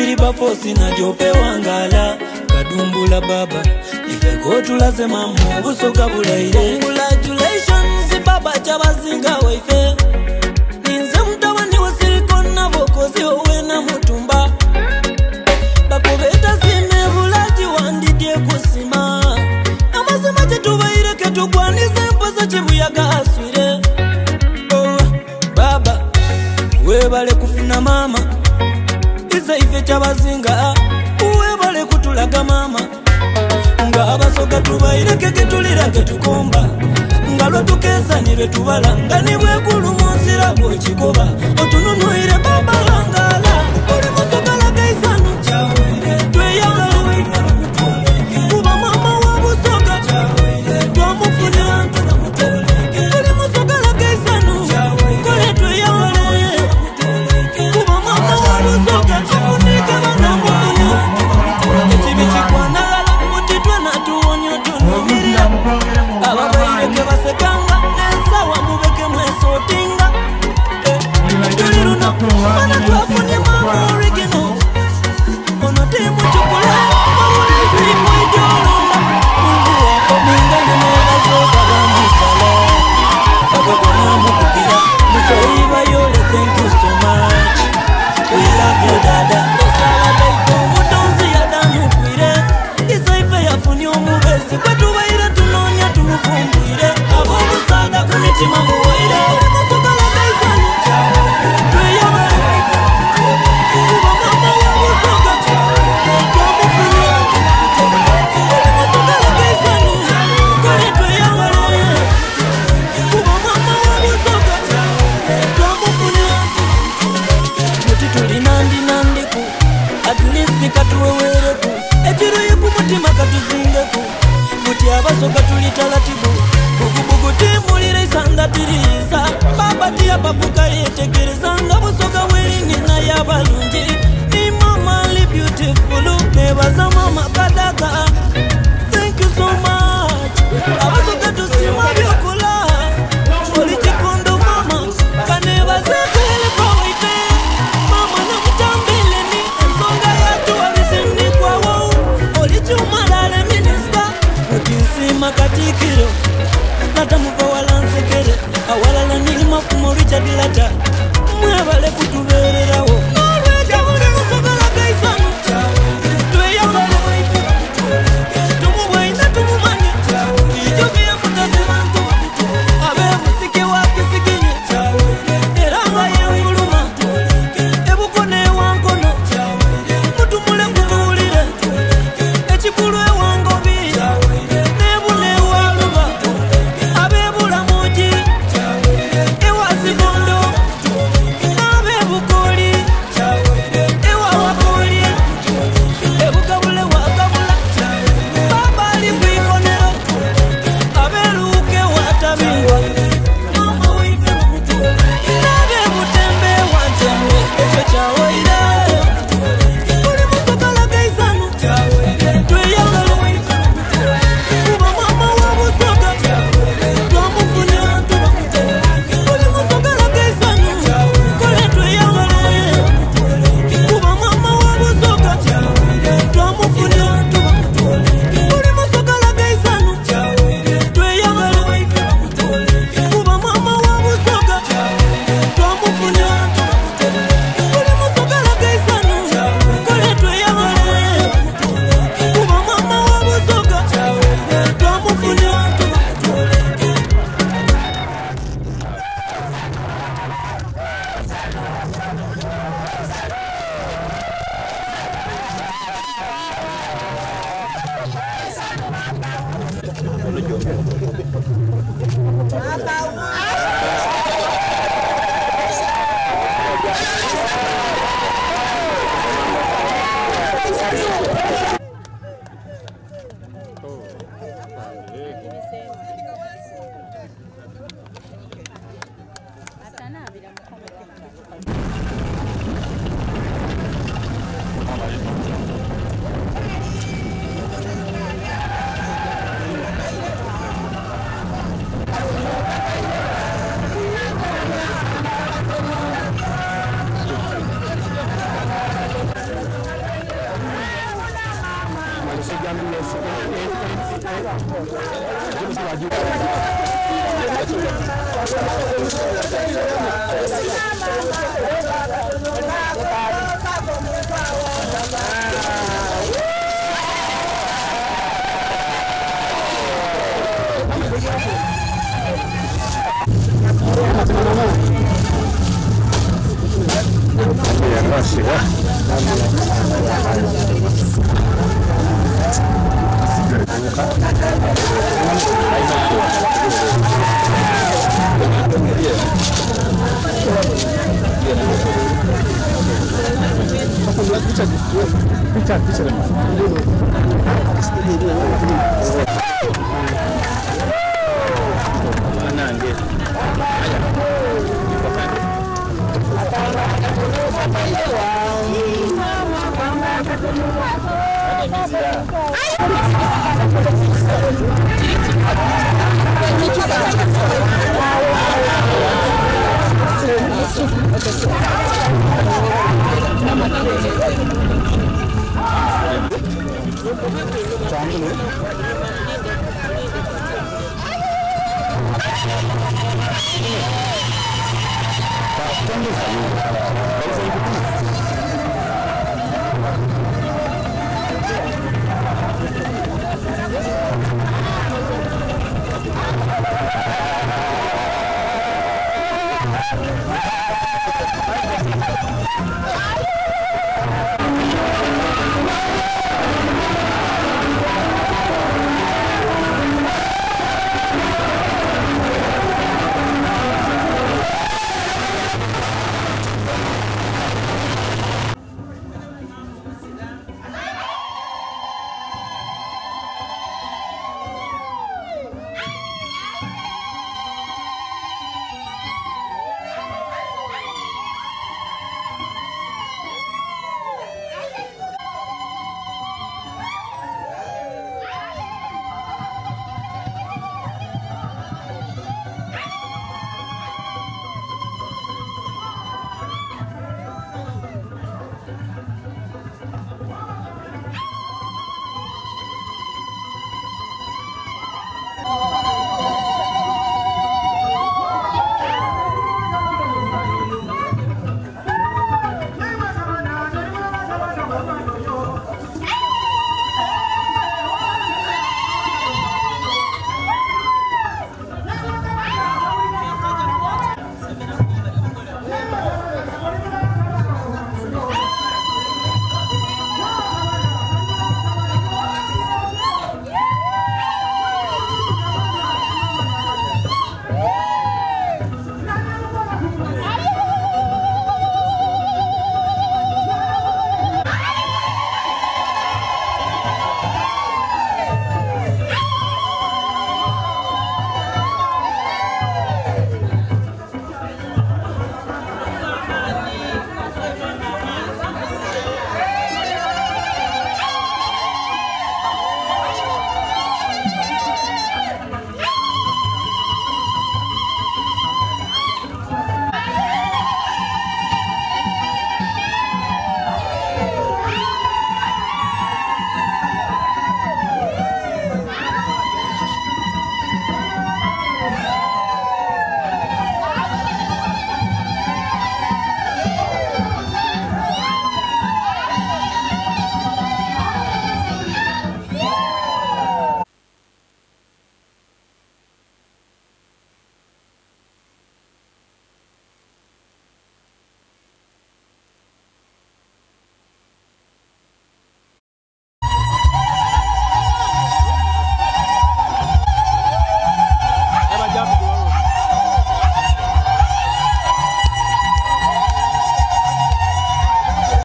Wiliba fosi na jope wangala Kadumbula baba Ifeko tulaze mamu Busoka bulaire Congratulations baba chabazinga waife Ninze mtawani wa silicon na vokozi owe na mutumba Bakubeta zime bulaji wandidie kusima Amazima chetubaire ketukwanize mpoza chibuyaga aswire Oh baba Webale kufina mama Ize ife chabazinga Webale kutulaga mama Nga abasoka tubaire keketulira ketukomba Nga lotukeza nire tubala Nga niwe kulu monsira bochikoba Otununuire baba langala Uri musokala kaisanu Tweyagala Kuba mama wabusoka Twamufunia Uri musokala kaisanu Kole tweyagala Kuba mama wabusoka Twafunike bana mufunia Echibichi kwa nagala Mutitwe na tuonyo tunumiria Ababaire kebasekanga Nesa wa mubeke mwesotinga Tuliruna Mana tuafunye mama original Ono timu chukula Mawulisi mwijolunda Mvua komingani mebasoka Bamisala Bakabona mukukira Musaiba yole thank you so much We love you dada Esala daifo mutonzi ya damu kwire Isaife ya funi omubesi Kwetu baire tunonya tumufumbwire Abo busada kumitima muwaire Musokala kaisani Tweyama Kuba mama wabusoka Twamufunia Musokala kaisani Kole tweyama Kuba mama wabusoka Twamufunia Mutituli nandi nandiku At least katuwewereku Echiro yeku mutima katuzingeku Muti abasoka tulitalatibu Bugubugu timulire isanda tiriza Baba tia babuka yetegereza Nga busoka werini na yabalunji Ni mama li beautiful Nebaza mama kadaka Thank you so much Abasoka tusima byokula Oli chikondo mama Kanebaza kwele kwa wite Mama na mutambile ni Ensonga yatu wabisindi kwa wau Oli chumalale minister Mutisima katikiro Lata mufa wala nsekere Awalala nini mafumo Richard Lata Mwebale kutubererawo Norweja ule musokala kaisanu Tweyagala Tumuwaina tumumanye Ijobi ya mutazimantu Abe musike wakisikini Eranga ye nguluma Ebukone wankono Mutumule kutulire Echikulu ewangobi Nebune waluba Abebula muji Ewasibondo Abebukoli Ewa wakoli Ebukabule wakabula Baba alipikonero Abeluke watabingwa Mama wife Nabebutembe wantembe Echo chawaida Uli musokala kaisanu Tweyagala Kuba mama wabusoka Twamufunia Uli musokala kaisanu Kole tweyagala Kuba mama wabusoka Twamufunia Uli musokala kaisanu Tweyagala Kuba mama wabusoka Twamufunia Uli musokala kaisanu Kole tweyagala Kuba mama wabusoka Twamufunia